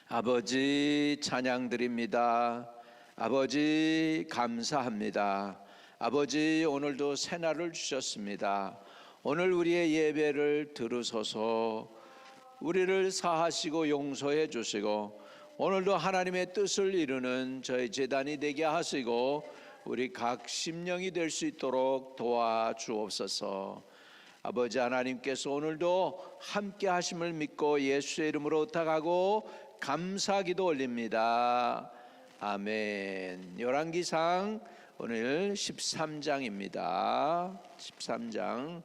아버지 찬양드립니다. 아버지 감사합니다. 아버지 오늘도 새날을 주셨습니다. 오늘 우리의 예배를 들으소서. 우리를 사하시고 용서해 주시고 오늘도 하나님의 뜻을 이루는 저희 제단이 되게 하시고 우리 각 심령이 될 수 있도록 도와주옵소서. 아버지 하나님께서 오늘도 함께 하심을 믿고 예수의 이름으로 부탁하고 감사기도 올립니다. 아멘. 열왕기상 오늘 13장입니다. 13장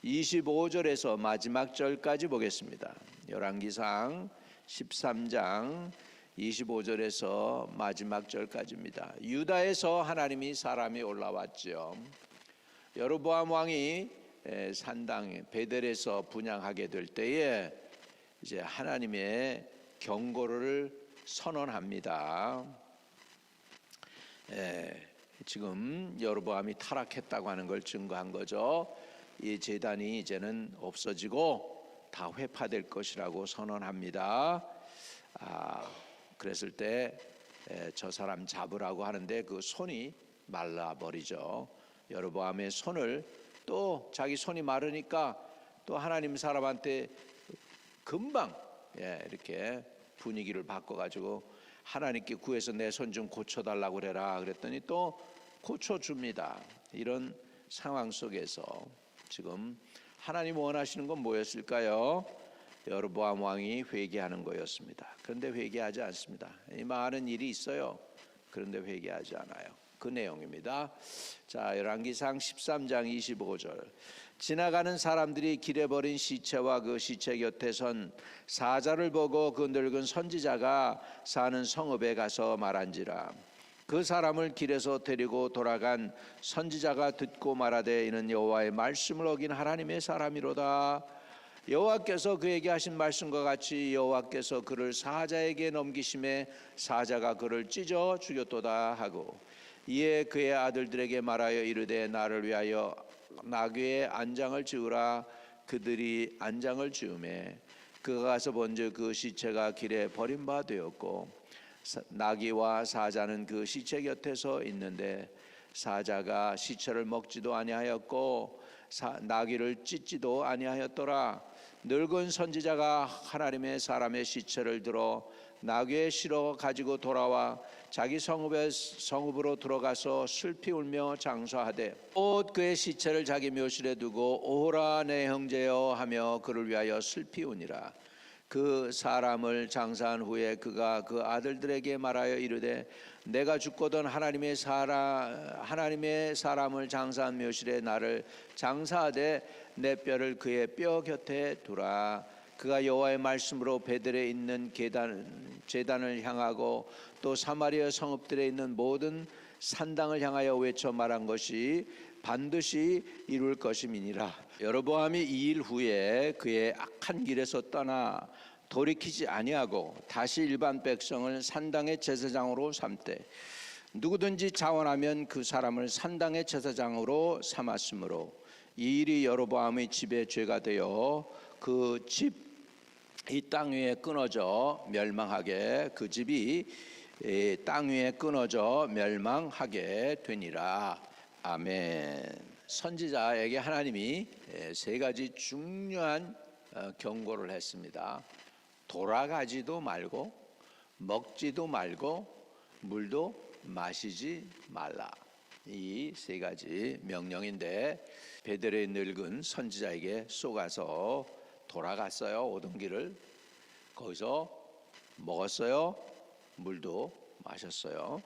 25절에서 마지막 절까지 보겠습니다. 열왕기상 13장 25절에서 마지막 절까지입니다. 유다에서 하나님이 사람이 올라왔죠. 여로보암 왕이 산당 베델에서 분향하게 될 때에 이제 하나님의 경고를 선언합니다. 지금 여로보암이 타락했다고 하는 걸 증거한 거죠. 이 제단이 이제는 없어지고 다 회파될 것이라고 선언합니다. 그랬을 때 저 사람 잡으라고 하는데 그 손이 말라버리죠. 여로보암의 손을 또 자기 손이 마르니까 또 하나님 사람한테 금방 이렇게 분위기를 바꿔가지고 하나님께 구해서 내 손 좀 고쳐달라고 그래라 그랬더니 또 고쳐줍니다. 이런 상황 속에서 지금 하나님 원하시는 건 뭐였을까요? 여로보암 왕이 회개하는 거였습니다. 그런데 회개하지 않습니다. 이 많은 일이 있어요. 그런데 회개하지 않아요. 그 내용입니다. 자, 열왕기상 13장 25절. 지나가는 사람들이 길에 버린 시체와 그 시체 곁에 선 사자를 보고 그 늙은 선지자가 사는 성읍에 가서 말한지라. 그 사람을 길에서 데리고 돌아간 선지자가 듣고 말하되 이는 여호와의 말씀을 어긴 하나님의 사람이로다. 여호와께서 그에게 하신 말씀과 같이 여호와께서 그를 사자에게 넘기심에 사자가 그를 찢어 죽였도다 하고 이에 그의 아들들에게 말하여 이르되 나를 위하여 나귀의 안장을 지으라. 그들이 안장을 지으매 그가 가서 본즉 그 시체가 길에 버린 바 되었고 나귀와 사자는 그 시체 곁에서 있는데 사자가 시체를 먹지도 아니하였고 나귀를 찢지도 아니하였더라. 늙은 선지자가 하나님의 사람의 시체를 들어 나귀에 실어 가지고 돌아와 자기 성읍으로 들어가서 슬피 울며 장사하되 곧 그의 시체를 자기 묘실에 두고 오호라 내 형제여 하며 그를 위하여 슬피 우니라. 그 사람을 장사한 후에 그가 그 아들들에게 말하여 이르되 내가 죽거든 하나님의 사람을 장사한 묘실에 나를 장사하되 내 뼈를 그의 뼈 곁에 두라. 그가 여호와의 말씀으로 베델에 있는 제단을 향하고 또 사마리아 성읍들에 있는 모든 산당을 향하여 외쳐 말한 것이 반드시 이룰 것임이니라. 여로보암이 이 일 후에 그의 악한 길에서 떠나 돌이키지 아니하고 다시 일반 백성을 산당의 제사장으로 삼되 누구든지 자원하면 그 사람을 산당의 제사장으로 삼았으므로 이 일이 여로보암의 집에 죄가 되어 그 집 이 땅 위에 끊어져 멸망하게 그 집이 땅 위에 끊어져 멸망하게 되니라. 아멘. 선지자에게 하나님이 세 가지 중요한 경고를 했습니다. 돌아가지도 말고 먹지도 말고 물도 마시지 말라. 이 세 가지 명령인데 베델의 늙은 선지자에게 속아서 돌아갔어요. 오던 길을 거기서 먹었어요. 물도 마셨어요.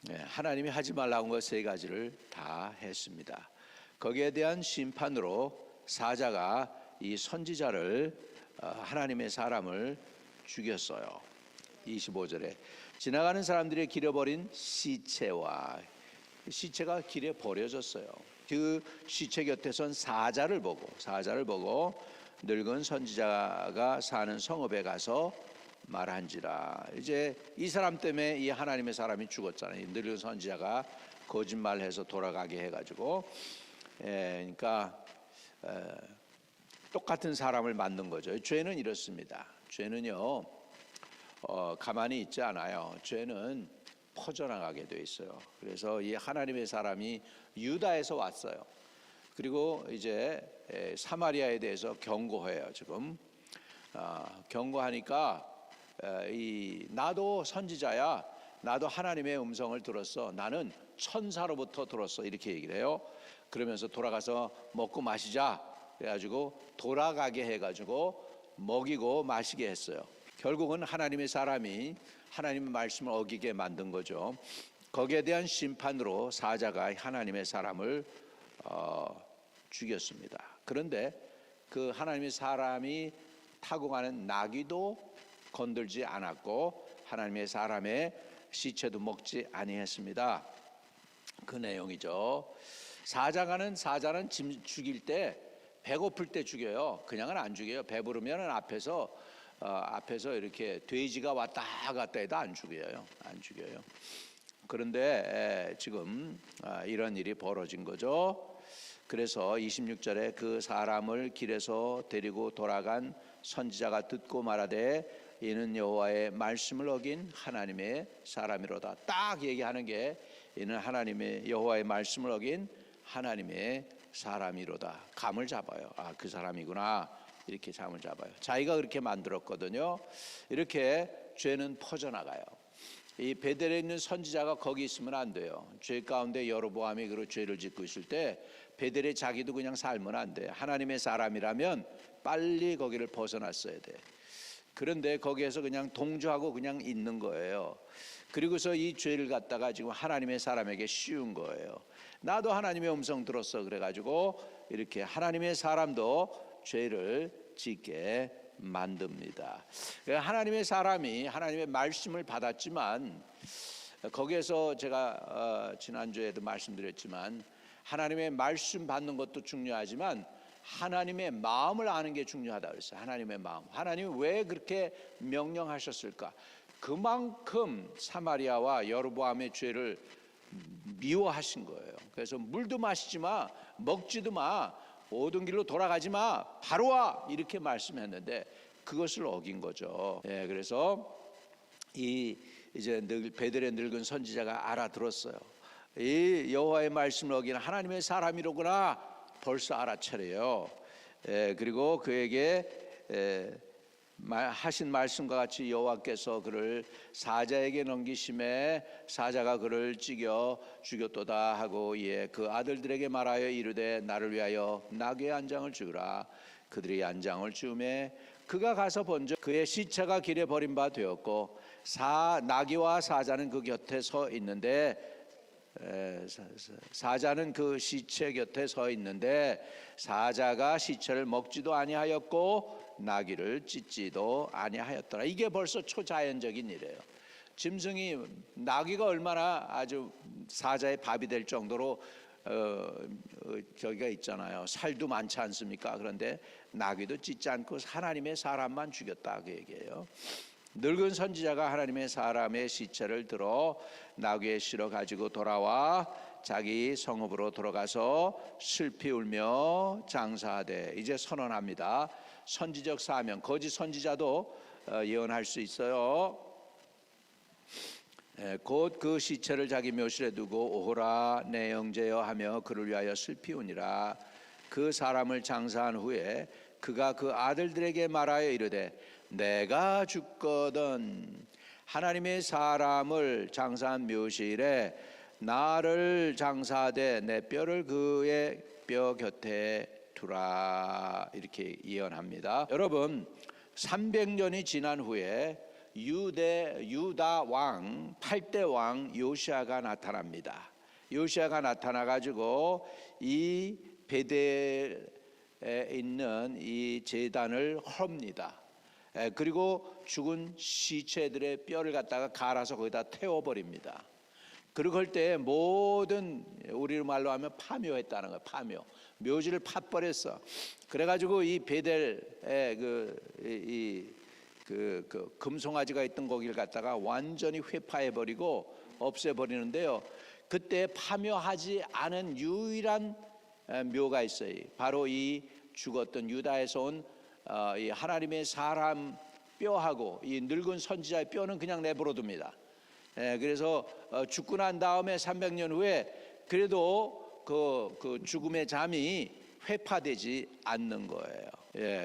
하나님이 하지 말라고 한 것 세 가지를 다 했습니다. 거기에 대한 심판으로 사자가 이 선지자를 하나님의 사람을 죽였어요. 25절에 지나가는 사람들이 길에 버린 시체가 길에 버려졌어요. 그 시체 곁에 선 사자를 보고 늙은 선지자가 사는 성읍에 가서 말한지라. 이제 이 사람 때문에 이 하나님의 사람이 죽었잖아요. 늙은 선지자가 거짓말해서 돌아가게 해가지고, 그러니까 똑같은 사람을 만든 거죠. 죄는 이렇습니다. 죄는요, 가만히 있지 않아요. 죄는 퍼져나가게 돼 있어요. 그래서 이 하나님의 사람이 유다에서 왔어요. 그리고 이제 사마리아에 대해서 경고해요. 지금 경고하니까 나도 선지자야. 나도 하나님의 음성을 들었어. 나는 천사로부터 들었어. 이렇게 얘기를 해요. 그러면서 돌아가서 먹고 마시자. 그래가지고 돌아가게 해가지고 먹이고 마시게 했어요. 결국은 하나님의 사람이 하나님의 말씀을 어기게 만든 거죠. 거기에 대한 심판으로 사자가 하나님의 사람을 죽였습니다. 그런데 그 하나님의 사람이 타고 가는 나귀도 건들지 않았고 하나님의 사람의 시체도 먹지 아니했습니다. 그 내용이죠. 사자는 짐 죽일 때 배고플 때 죽여요. 그냥은 안 죽여요. 배부르면 앞에서 이렇게 돼지가 왔다 갔다 해도 안 죽여요. 그런데 지금 이런 일이 벌어진 거죠. 그래서 26절에 그 사람을 길에서 데리고 돌아간 선지자가 듣고 말하되 이는 여호와의 말씀을 어긴 하나님의 사람이로다. 딱 얘기하는 게 이는 하나님의 여호와의 말씀을 어긴 하나님의 사람이로다. 감을 잡아요. 그 사람이구나. 이렇게 감을 잡아요. 자기가 그렇게 만들었거든요. 이렇게 죄는 퍼져나가요. 이 베델에 있는 선지자가 거기 있으면 안 돼요. 죄 가운데 여로보암이 그 죄를 짓고 있을 때 베델에 자기도 그냥 살면 안 돼. 하나님의 사람이라면 빨리 거기를 벗어났어야 돼. 그런데 거기에서 그냥 동조하고 그냥 있는 거예요. 그리고서 이 죄를 갖다가 지금 하나님의 사람에게 씌운 거예요. 나도 하나님의 음성 들었어. 그래가지고 이렇게 하나님의 사람도 죄를 짓게 만듭니다. 하나님의 사람이 하나님의 말씀을 받았지만 거기에서 제가 지난주에도 말씀드렸지만 하나님의 말씀 받는 것도 중요하지만 하나님의 마음을 아는 게 중요하다고 그랬어요. 하나님의 마음. 하나님이 왜 그렇게 명령하셨을까? 그만큼 사마리아와 여로보암의 죄를 미워하신 거예요. 그래서 물도 마시지 마, 먹지도 마, 모든 길로 돌아가지 마, 바로 와 이렇게 말씀했는데 그것을 어긴 거죠. 그래서 이제 베델의 늙은 선지자가 알아들었어요. 이 여호와의 말씀을 어긴 하나님의 사람이로구나. 벌써 알아차려요. 그리고 그에게 하신 말씀과 같이 여호와께서 그를 사자에게 넘기심에 사자가 그를 찌겨 죽였도다 하고 그 아들들에게 말하여 이르되 나를 위하여 나귀의 안장을 주라. 그들이 안장을 주매 그가 가서 본즉 그의 시체가 길에 버린 바 되었고 나귀와 사자는 그 곁에 서 있는데 사자는 그 시체 곁에 서 있는데 사자가 시체를 먹지도 아니하였고 나귀를 찢지도 아니하였더라. 이게 벌써 초자연적인 일이에요. 짐승이 나귀가 얼마나 아주 사자의 밥이 될 정도로 저기가 있잖아요. 살도 많지 않습니까? 그런데 나귀도 찢지 않고 하나님의 사람만 죽였다 그 얘기예요. 늙은 선지자가 하나님의 사람의 시체를 들어 나귀에 실어 가지고 돌아와 자기 성읍으로 돌아가서 슬피 울며 장사하되 이제 선언합니다. 선지적 사명. 거짓 선지자도 예언할 수 있어요. 곧 그 시체를 자기 묘실에 두고 오호라 내 형제여 하며 그를 위하여 슬피 우니라. 그 사람을 장사한 후에 그가 그 아들들에게 말하여 이르되 내가 죽거든 하나님의 사람을 장사한 묘실에 나를 장사하되 내 뼈를 그의 뼈 곁에 두라. 이렇게 예언합니다. 여러분 300년이 지난 후에 유다 왕 8대 왕 요시아가 나타납니다. 요시아가 나타나 가지고 이 베델에 있는 이 제단을 헐니다. 그리고 죽은 시체들의 뼈를 갖다가 갈아서 거기다 태워버립니다. 그리고 할 때 모든 우리 말로 하면 파묘했다는 거예요. 파묘. 묘지를 파버렸어. 그래가지고 이 베델에 그 금송아지가 있던 거기를 갖다가 완전히 회파해버리고 없애버리는데요. 그때 파묘하지 않은 유일한 묘가 있어요. 바로 이 죽었던 유다에서 온 이 하나님의 사람 뼈하고 이 늙은 선지자의 뼈는 그냥 내버려 둡니다. 그래서 죽고 난 다음에 300년 후에 그래도 그 죽음의 잠이 회파되지 않는 거예요.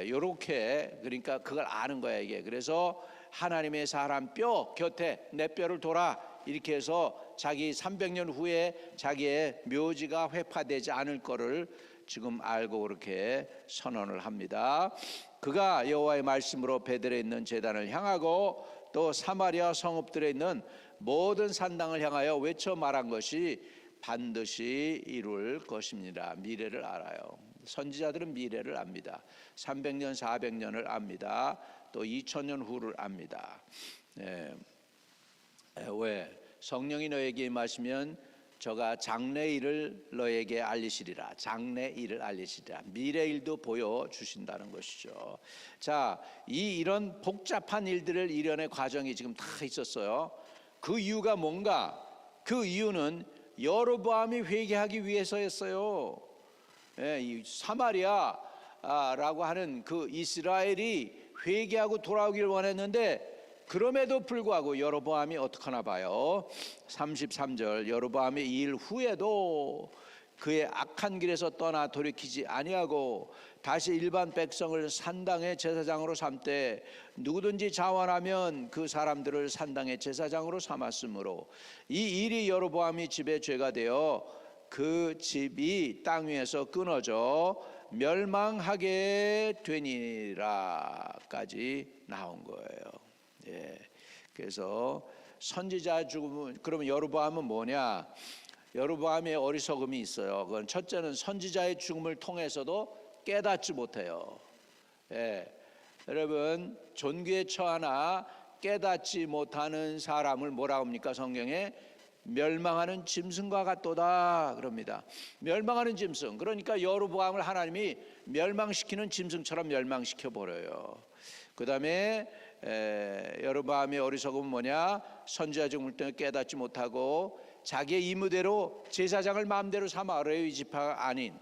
이렇게 그러니까 그걸 아는 거야 이게. 그래서 하나님의 사람 뼈 곁에 내 뼈를 둬라 이렇게 해서 자기 300년 후에 자기의 묘지가 회파되지 않을 거를 지금 알고 그렇게 선언을 합니다. 그가 여호와의 말씀으로 베델에 있는 제단을 향하고 또 사마리아 성읍들에 있는 모든 산당을 향하여 외쳐 말한 것이 반드시 이룰 것입니다. 미래를 알아요. 선지자들은 미래를 압니다. 300년 400년을 압니다. 또 2000년 후를 압니다. 왜? 성령이 너에게 임하시면 저가 장래일을 너에게 알리시리라. 장래일을 알리시리라. 미래일도 보여주신다는 것이죠. 자, 이런 복잡한 일들을 이련의 과정이 지금 다 있었어요. 그 이유가 뭔가? 그 이유는 여로보암이 회개하기 위해서였어요. 이 사마리아라고 하는 그 이스라엘이 회개하고 돌아오기를 원했는데 그럼에도 불구하고 여로보암이 어떡하나 봐요. 33절 여로보암이 이 일 후에도 그의 악한 길에서 떠나 돌이키지 아니하고 다시 일반 백성을 산당의 제사장으로 삼되 누구든지 자원하면 그 사람들을 산당의 제사장으로 삼았으므로 이 일이 여로보암이 집의 죄가 되어 그 집이 땅 위에서 끊어져 멸망하게 되니라까지 나온 거예요. 그래서 선지자 죽음은 그러면 여로보암은 뭐냐? 여로보암의 어리석음이 있어요. 그건 첫째는 선지자의 죽음을 통해서도 깨닫지 못해요. 여러분 존귀에 처하나 깨닫지 못하는 사람을 뭐라 합니까? 성경에 멸망하는 짐승과 같도다 그럽니다. 멸망하는 짐승. 그러니까 여로보암을 하나님이 멸망시키는 짐승처럼 멸망시켜 버려요. 그 다음에 여로보암의 어리석음은 뭐냐? 선지자 죽음을 때문에 깨닫지 못하고 자기의 임무대로 제사장을 마음대로 삼아 레위 지파가 아닌,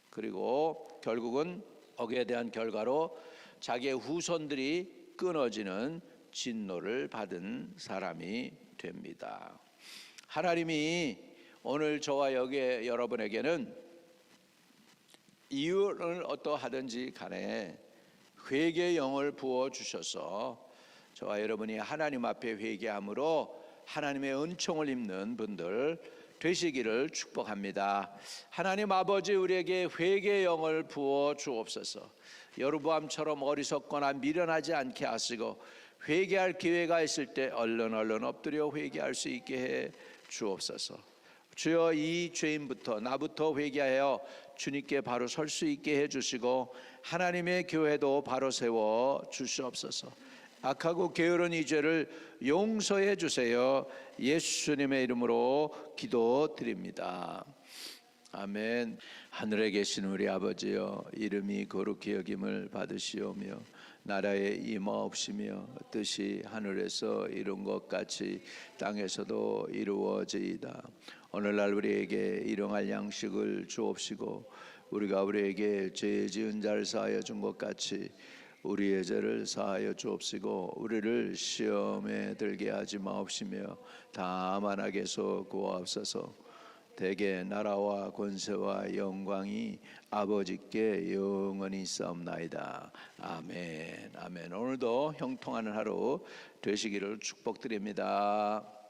그리고 결국은 거기에 대한 결과로 자기의 후손들이 끊어지는 진노를 받은 사람이 됩니다. 하나님이 오늘 저와 여러분에게는 이유를 어떠하든지 간에 회개의 영을 부어 주셔서 저와 여러분이 하나님 앞에 회개함으로 하나님의 은총을 입는 분들 되시기를 축복합니다. 하나님 아버지, 우리에게 회개의 영을 부어 주옵소서. 여로보암처럼 어리석거나 미련하지 않게 하시고 회개할 기회가 있을 때 얼른 엎드려 회개할 수 있게 해 주옵소서. 주여, 이 죄인부터 나부터 회개하여 주님께 바로 설 수 있게 해주시고 하나님의 교회도 바로 세워 주시옵소서. 악하고 게으른 이 죄를 용서해 주세요. 예수님의 이름으로 기도드립니다. 아멘. 하늘에 계신 우리 아버지여, 이름이 거룩히 여김을 받으시오며 나라에 임하옵시며 뜻이 하늘에서 이룬 것 같이 땅에서도 이루어지이다. 오늘날 우리에게 일용할 양식을 주옵시고 우리가 우리에게 죄 지은 자를 사하여 준 것 같이 우리의 죄를 사하여 주옵시고 우리를 시험에 들게 하지 마옵시며 다만 악에서 구하옵소서. 대개 나라와 권세와 영광이 아버지께 영원히 있사옵나이다. 아멘. 아멘. 오늘도 형통하는 하루 되시기를 축복드립니다.